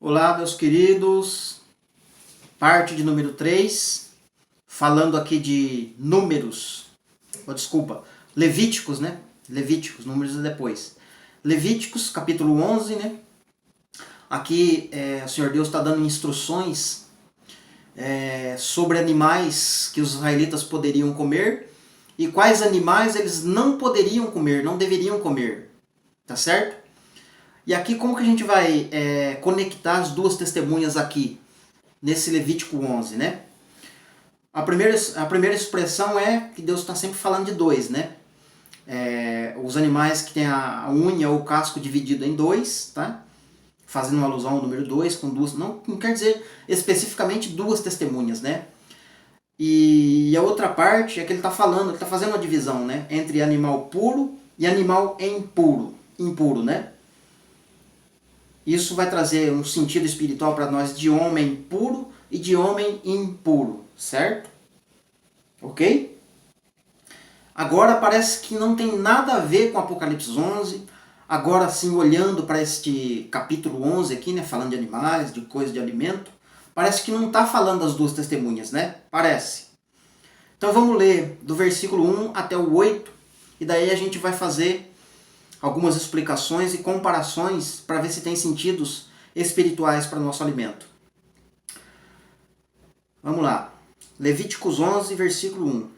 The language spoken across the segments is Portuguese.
Olá, meus queridos, parte de número 3, falando aqui de números, Levíticos, né? Levíticos, números depois. Levíticos, capítulo 11, né? Aqui o Senhor Deus está dando instruções sobre animais que os israelitas poderiam comer e quais animais eles não poderiam comer, não deveriam comer, tá certo? E aqui como que a gente vai conectar as duas testemunhas aqui, nesse Levítico 11, né? A primeira expressão é que Deus está sempre falando de dois, né? Os animais que têm a unha ou o casco dividido em dois, tá? Fazendo uma alusão ao número 2, com duas, não quer dizer especificamente duas testemunhas, né? E a outra parte é que ele está fazendo uma divisão, né? Entre animal puro e animal impuro, né? Isso vai trazer um sentido espiritual para nós de homem puro e de homem impuro, certo? Ok? Agora parece que não tem nada a ver com Apocalipse 11. Agora sim, olhando para este capítulo 11 aqui, né, falando de animais, de coisas de alimento, parece que não está falando das duas testemunhas, né? Parece. Então vamos ler do versículo 1 até o 8, e daí a gente vai fazer algumas explicações e comparações para ver se tem sentidos espirituais para o nosso alimento. Vamos lá. Levíticos 11, versículo 1.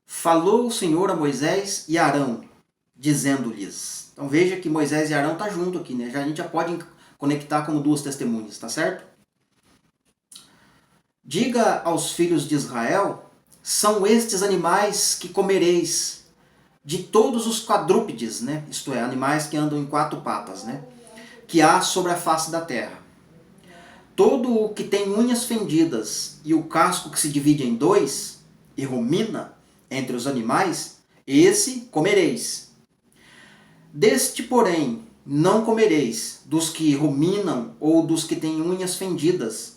Falou o Senhor a Moisés e Arão, dizendo-lhes. Então veja que Moisés e Arão estão junto aqui, né? A gente já pode conectar como duas testemunhas, tá certo? Diga aos filhos de Israel, são estes animais que comereis, de todos os quadrúpedes, né? Isto é, animais que andam em quatro patas, né? Que há sobre a face da terra. Todo o que tem unhas fendidas e o casco que se divide em dois e rumina entre os animais, esse comereis. Deste, porém, não comereis dos que ruminam ou dos que têm unhas fendidas,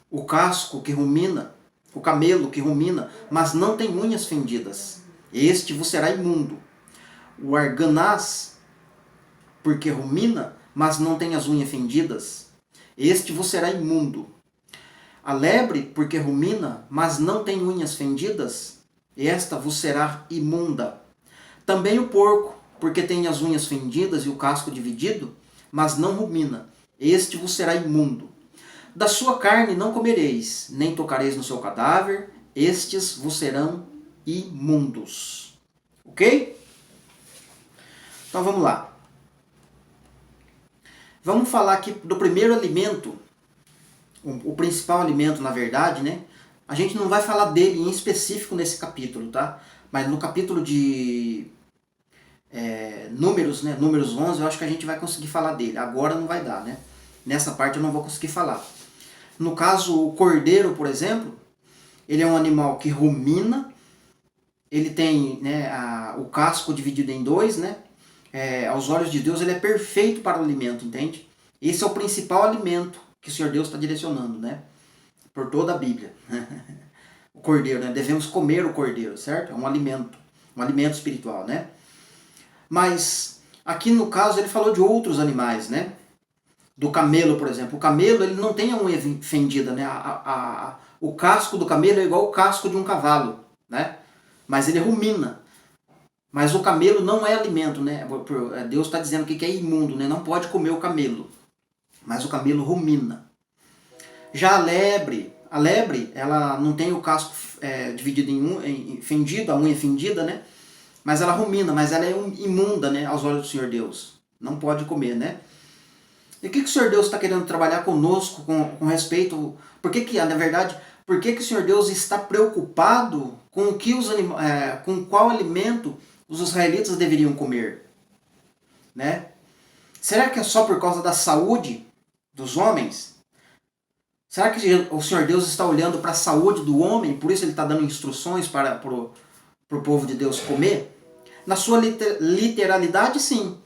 o casco que rumina, o camelo que rumina, mas não tem unhas fendidas. Este vos será imundo. O arganaz, porque rumina, mas não tem as unhas fendidas, este vos será imundo. A lebre, porque rumina, mas não tem unhas fendidas, esta vos será imunda. Também o porco, porque tem as unhas fendidas e o casco dividido, mas não rumina, este vos será imundo. Da sua carne não comereis, nem tocareis no seu cadáver, estes vos serão imundos. Ok? Então vamos lá. Vamos falar aqui do primeiro alimento, o principal alimento na verdade, né? A gente não vai falar dele em específico nesse capítulo, tá? Mas no capítulo de Números, né? Números 11, eu acho que a gente vai conseguir falar dele. Agora não vai dar, né? Nessa parte eu não vou conseguir falar. No caso, o cordeiro, por exemplo, ele é um animal que rumina, ele tem, né, o casco dividido em dois, né? Aos olhos de Deus ele é perfeito para o alimento, entende? Esse é o principal alimento que o Senhor Deus está direcionando, né? Por toda a Bíblia. O cordeiro, né? Devemos comer o cordeiro, certo? É um alimento espiritual, né? Mas aqui no caso ele falou de outros animais, né? Do camelo, por exemplo. O camelo ele não tem a unha fendida, né? O casco do camelo é igual o casco de um cavalo, né? Mas ele rumina. Mas o camelo não é alimento, né? Deus está dizendo que é imundo, né? Não pode comer o camelo. Mas o camelo rumina. Já a lebre, ela não tem o casco dividido em fendido, a unha fendida, né? Mas ela rumina, mas ela é imunda, né? Aos olhos do Senhor Deus. Não pode comer, né? E o que o Senhor Deus está querendo trabalhar conosco com respeito... Na verdade, por que o Senhor Deus está preocupado com o que com qual alimento os israelitas deveriam comer, né? Será que é só por causa da saúde dos homens? Será que o Senhor Deus está olhando para a saúde do homem, por isso ele está dando instruções para o povo de Deus comer? Na sua literalidade, sim.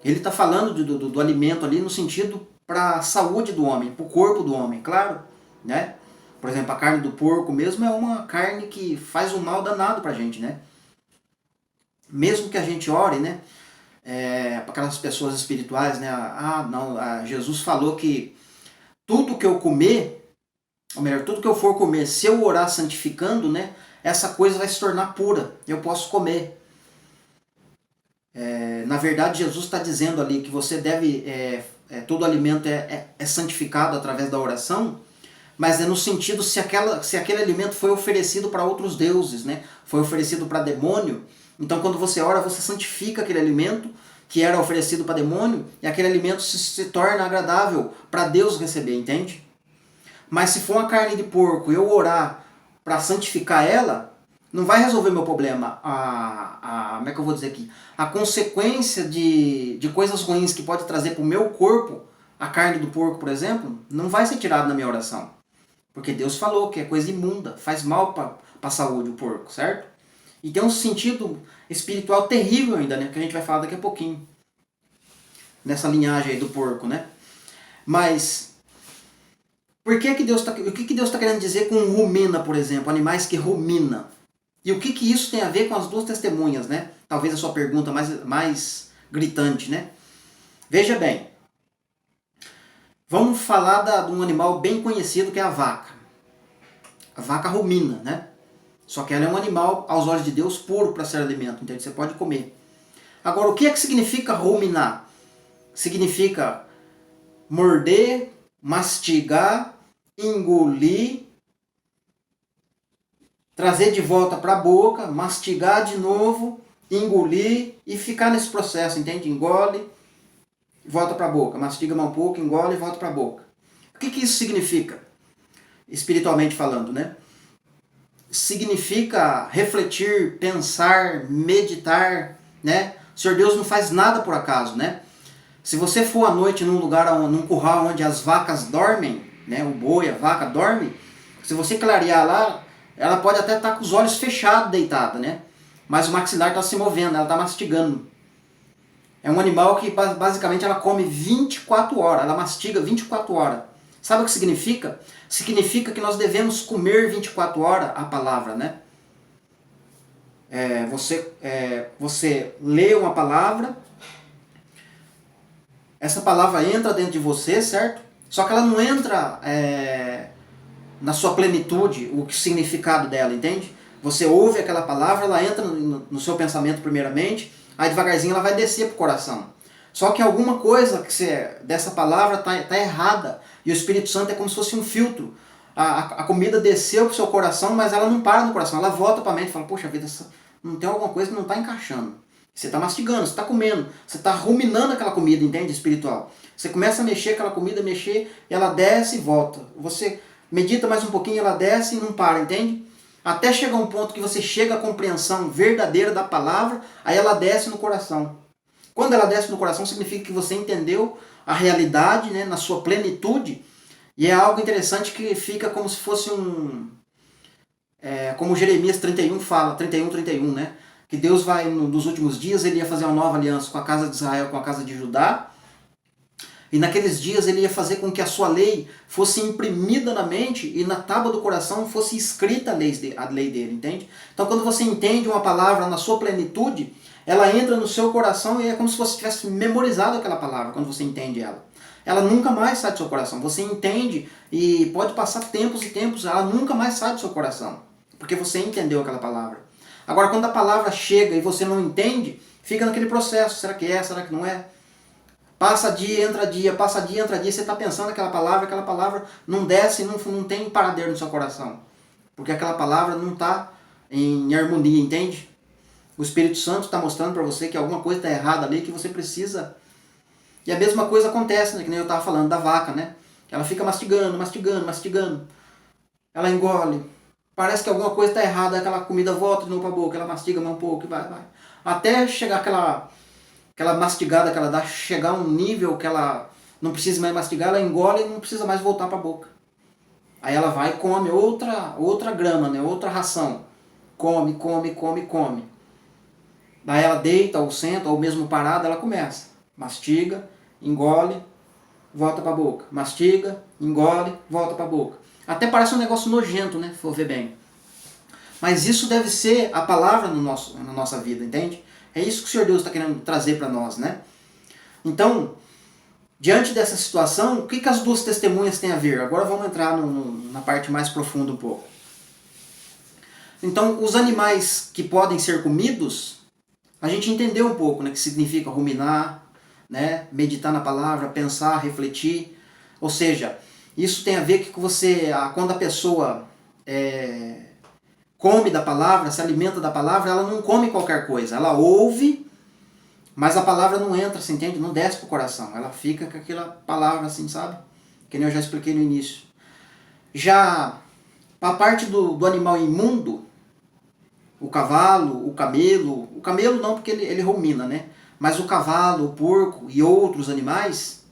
Ele está falando do alimento ali no sentido para a saúde do homem, para o corpo do homem, claro, né? Por exemplo, a carne do porco mesmo é uma carne que faz um mal danado para a gente, né? Mesmo que a gente ore, né? para aquelas pessoas espirituais, né? Não, Jesus falou que tudo que eu comer, ou melhor, tudo que eu for comer, se eu orar santificando, né? Essa coisa vai se tornar pura, eu posso comer. Na verdade, Jesus está dizendo ali que você deve, todo alimento é santificado através da oração, mas é no sentido se aquele alimento foi oferecido para outros deuses, né? Foi oferecido para demônio. Então, quando você ora, você santifica aquele alimento que era oferecido para demônio, e aquele alimento se torna agradável para Deus receber, entende? Mas se for uma carne de porco e eu orar para santificar ela, não vai resolver meu problema. Como é que eu vou dizer aqui? A consequência de coisas ruins que pode trazer para o meu corpo, a carne do porco, por exemplo, não vai ser tirada na minha oração. Porque Deus falou que é coisa imunda, faz mal para a saúde o porco, certo? E tem um sentido espiritual terrível ainda, né? Que a gente vai falar daqui a pouquinho. Nessa linhagem aí do porco, né? Mas o que Deus está querendo dizer com rumina, por exemplo? Animais que ruminam. E o que isso tem a ver com as duas testemunhas, né? Talvez a sua pergunta mais gritante, né? Veja bem. Vamos falar de um animal bem conhecido que é a vaca. A vaca rumina, né? Só que ela é um animal, aos olhos de Deus, puro para ser alimento, entende? Você pode comer. Agora, o que significa ruminar? Significa morder, mastigar, engolir, trazer de volta para a boca, mastigar de novo, engolir e ficar nesse processo, entende? Engole, volta para a boca, mastiga mais um pouco, engole e volta para a boca. O que isso significa? Espiritualmente falando, né? Significa refletir, pensar, meditar, né? O Senhor Deus não faz nada por acaso, né? Se você for à noite num lugar, num curral onde as vacas dormem, né? O boi, a vaca dorme, se você clarear lá, ela pode até estar com os olhos fechados, deitada, né? Mas o maxilar está se movendo, ela está mastigando. É um animal que basicamente ela come 24 horas, ela mastiga 24 horas. Sabe o que significa? Significa que nós devemos comer 24 horas a palavra, né? Você lê uma palavra, essa palavra entra dentro de você, certo? Só que ela não entra na sua plenitude, o significado dela, entende? Você ouve aquela palavra, ela entra no seu pensamento primeiramente, aí devagarzinho ela vai descer para o coração. Só que alguma coisa dessa palavra está errada. E o Espírito Santo é como se fosse um filtro. A comida desceu para o seu coração, mas ela não para no coração. Ela volta para a mente e fala, poxa vida, não tem alguma coisa que não está encaixando. Você está mastigando, você está comendo, você está ruminando aquela comida, entende? Espiritual. Você começa a mexer aquela comida, mexer, e ela desce e volta. Você medita mais um pouquinho, ela desce e não para, entende? Até chegar um ponto que você chega à compreensão verdadeira da palavra, aí ela desce no coração. Quando ela desce no coração, significa que você entendeu a realidade, né, na sua plenitude, e é algo interessante que fica como se fosse como Jeremias 31 fala, 31, né? Que Deus vai, nos últimos dias, ele ia fazer uma nova aliança com a casa de Israel, com a casa de Judá, e naqueles dias ele ia fazer com que a sua lei fosse imprimida na mente e na tábua do coração fosse escrita a lei dele, entende? Então quando você entende uma palavra na sua plenitude, ela entra no seu coração e é como se você tivesse memorizado aquela palavra quando você entende ela. Ela nunca mais sai do seu coração. Você entende e pode passar tempos e tempos, ela nunca mais sai do seu coração. Porque você entendeu aquela palavra. Agora, quando a palavra chega e você não entende, fica naquele processo. Será que é? Será que não é? Passa dia, entra dia, passa dia, entra dia. Você está pensando aquela palavra não desce, não tem paradeiro no seu coração. Porque aquela palavra não está em harmonia, entende? O Espírito Santo está mostrando para você que alguma coisa está errada ali, que você precisa. E a mesma coisa acontece, né? Que nem eu estava falando da vaca, né? Ela fica mastigando. Ela engole. Parece que alguma coisa está errada, aquela comida volta de novo para a boca, ela mastiga mais um pouco e vai. Até chegar aquela mastigada que ela dá, chegar a um nível que ela não precisa mais mastigar, ela engole e não precisa mais voltar para a boca. Aí ela vai e come outra grama, né? Outra ração. Come. Daí ela deita ou senta, ou mesmo parada, ela começa. Mastiga, engole, volta para a boca. Mastiga, engole, volta para a boca. Até parece um negócio nojento, né? Se for ver bem. Mas isso deve ser a palavra na nossa vida, entende? É isso que o Senhor Deus está querendo trazer para nós, né? Então, diante dessa situação, o que as duas testemunhas têm a ver? Agora vamos entrar na parte mais profunda um pouco. Então, os animais que podem ser comidos, a gente entendeu um pouco, né, que significa ruminar, né, meditar na palavra, pensar, refletir. Ou seja, isso tem a ver que quando a pessoa come da palavra, se alimenta da palavra, ela não come qualquer coisa. Ela ouve, mas a palavra não entra, você entende? Não desce pro coração. Ela fica com aquela palavra assim, sabe? Que nem eu já expliquei no início. Já a parte do animal imundo, o cavalo, o camelo não porque ele rumina, né? Mas o cavalo, o porco e outros animais,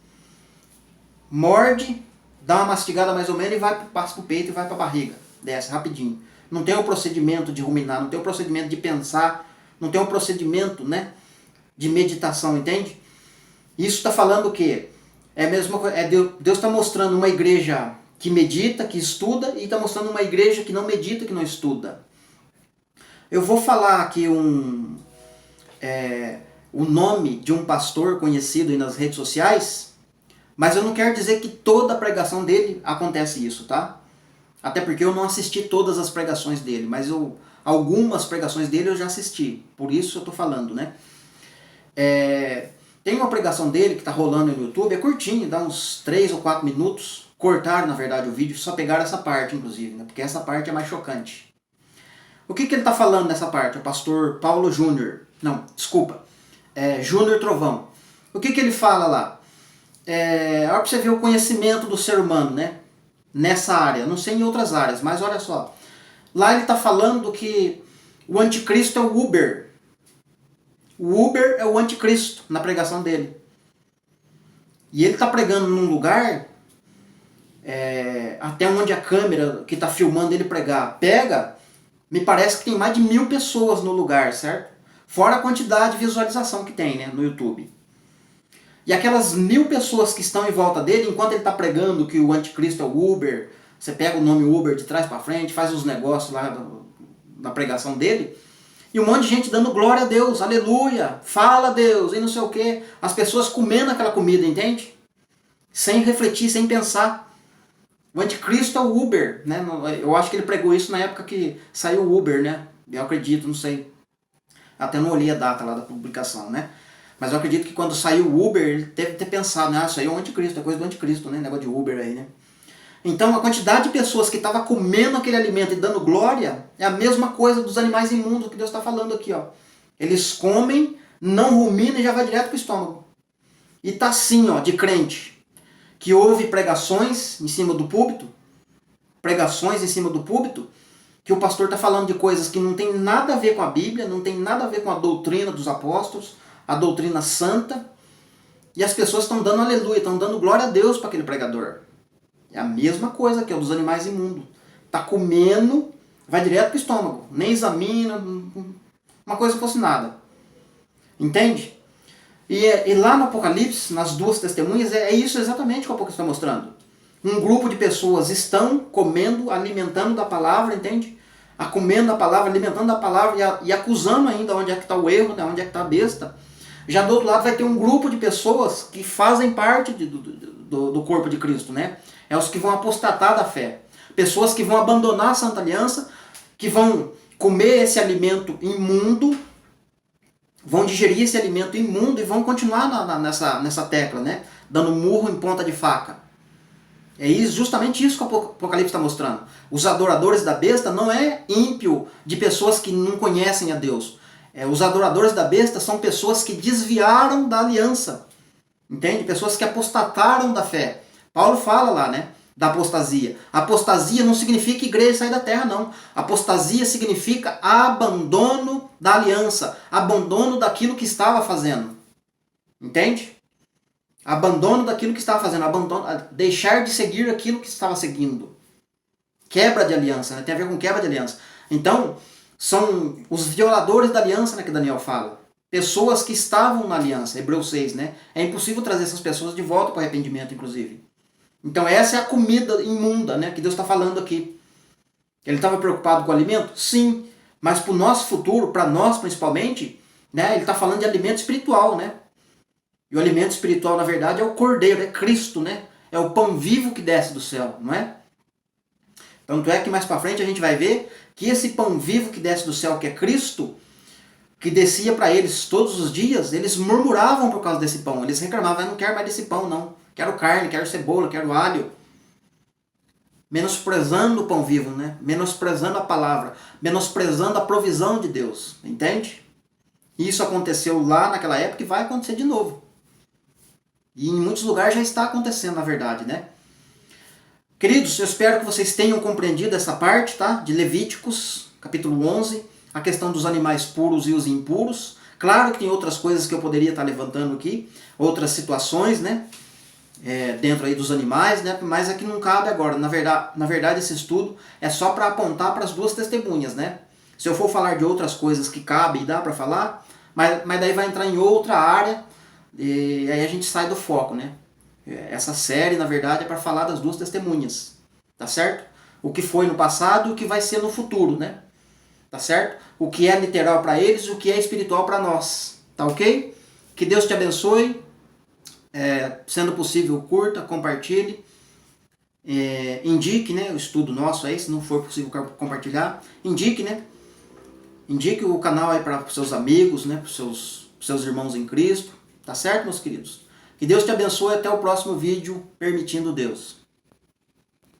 morde, dá uma mastigada mais ou menos e passa pro peito e vai pra barriga. Desce rapidinho. Não tem o procedimento de ruminar, não tem o procedimento de pensar, não tem o procedimento, né, de meditação, entende? Isso está falando o quê? Deus está mostrando uma igreja que medita, que estuda, e está mostrando uma igreja que não medita, que não estuda. Eu vou falar aqui o nome de um pastor conhecido aí nas redes sociais, mas eu não quero dizer que toda a pregação dele acontece isso, tá? Até porque eu não assisti todas as pregações dele, mas algumas pregações dele eu já assisti, por isso eu tô falando, né? Tem uma pregação dele que tá rolando no YouTube, é curtinho, dá uns 3 ou 4 minutos, cortaram na verdade o vídeo, só pegaram essa parte inclusive, né? Porque essa parte é mais chocante. O que ele tá falando nessa parte? O pastor Paulo Júnior, Júnior Trovão. O que ele fala lá? Olha pra você ver o conhecimento do ser humano, né? Nessa área, não sei em outras áreas, mas olha só. Lá ele está falando que o anticristo é o Uber. O Uber é o anticristo na pregação dele. E ele está pregando num lugar, até onde a câmera que está filmando ele pregar pega, me parece que tem mais de 1000 pessoas no lugar, certo? Fora a quantidade de visualização que tem, né, no YouTube. E aquelas 1000 pessoas que estão em volta dele, enquanto ele está pregando que o anticristo é o Uber, você pega o nome Uber de trás para frente, faz os negócios lá na pregação dele, e um monte de gente dando glória a Deus, aleluia, fala a Deus, e não sei o que, as pessoas comendo aquela comida, entende? Sem refletir, sem pensar. O anticristo é o Uber, né? Eu acho que ele pregou isso na época que saiu o Uber, né? Eu acredito, não sei. Até não olhei a data lá da publicação, né? Mas eu acredito que quando saiu o Uber, ele deve ter pensado, né? Isso aí é o anticristo, é coisa do anticristo, né? Negócio de Uber aí, né? Então a quantidade de pessoas que estavam comendo aquele alimento e dando glória é a mesma coisa dos animais imundos que Deus está falando aqui, ó. Eles comem, não ruminam e já vai direto para o estômago. E tá assim, ó, de crente, que ouve pregações em cima do púlpito, que o pastor está falando de coisas que não tem nada a ver com a Bíblia, não tem nada a ver com a doutrina dos apóstolos, a doutrina santa, e as pessoas estão dando aleluia, estão dando glória a Deus para aquele pregador. É a mesma coisa que é o dos animais imundos. Tá comendo, vai direto pro estômago, nem examina, uma coisa que fosse nada. Entende? E lá no Apocalipse, nas duas testemunhas, é isso exatamente que o Apocalipse está mostrando. Um grupo de pessoas estão comendo, alimentando da palavra, entende? Comendo a palavra, alimentando a palavra e acusando ainda onde é que está o erro, né? Onde é que está a besta. Já do outro lado vai ter um grupo de pessoas que fazem parte do corpo de Cristo, né? É os que vão apostatar da fé. Pessoas que vão abandonar a Santa Aliança, que vão comer esse alimento imundo, vão digerir esse alimento imundo e vão continuar nessa tecla, né? Dando murro em ponta de faca. É justamente isso que o Apocalipse está mostrando. Os adoradores da besta não é ímpio de pessoas que não conhecem a Deus. Os adoradores da besta são pessoas que desviaram da aliança. Entende? Pessoas que apostataram da fé. Paulo fala lá, né? Da apostasia. Apostasia não significa igreja sair da terra, não. Apostasia significa abandono da aliança. Abandono daquilo que estava fazendo. Entende? Abandono daquilo que estava fazendo. Deixar de seguir aquilo que estava seguindo. Quebra de aliança, né? Tem a ver com quebra de aliança. Então, são os violadores da aliança, né, que Daniel fala. Pessoas que estavam na aliança, Hebreus 6, né? É impossível trazer essas pessoas de volta para o arrependimento, inclusive. Então essa é a comida imunda, né, que Deus está falando aqui. Ele estava preocupado com o alimento? Sim. Mas para o nosso futuro, para nós principalmente, né? Ele está falando de alimento espiritual, né? E o alimento espiritual, na verdade, é o Cordeiro, é Cristo, né? É o pão vivo que desce do céu, não é? Tanto é que mais para frente a gente vai ver que esse pão vivo que desce do céu, que é Cristo, que descia para eles todos os dias, eles murmuravam por causa desse pão. Eles reclamavam: eu não quero mais desse pão, não. Quero carne, quero cebola, quero alho. Menosprezando o pão vivo, né? Menosprezando a palavra, menosprezando a provisão de Deus, entende? Isso aconteceu lá naquela época e vai acontecer de novo. E em muitos lugares já está acontecendo, na verdade, né? Queridos, eu espero que vocês tenham compreendido essa parte, tá? De Levíticos, capítulo 11, a questão dos animais puros e os impuros. Claro que tem outras coisas que eu poderia estar levantando aqui, outras situações, né? Dentro aí dos animais, né? Mas aqui não cabe agora. Na verdade, esse estudo é só para apontar para as duas testemunhas, né? Se eu for falar de outras coisas que cabe e dá para falar, mas daí vai entrar em outra área e aí a gente sai do foco, né? Essa série, na verdade, é para falar das duas testemunhas, tá certo? O que foi no passado e o que vai ser no futuro, né? Tá certo? O que é literal para eles e o que é espiritual para nós, tá ok? Que Deus te abençoe. Sendo possível, curta, compartilhe, indique, né, o estudo nosso aí, se não for possível compartilhar, indique, né? Indique o canal aí para os seus amigos, né, para os seus irmãos em Cristo, tá certo, meus queridos? Que Deus te abençoe, até o próximo vídeo, permitindo Deus.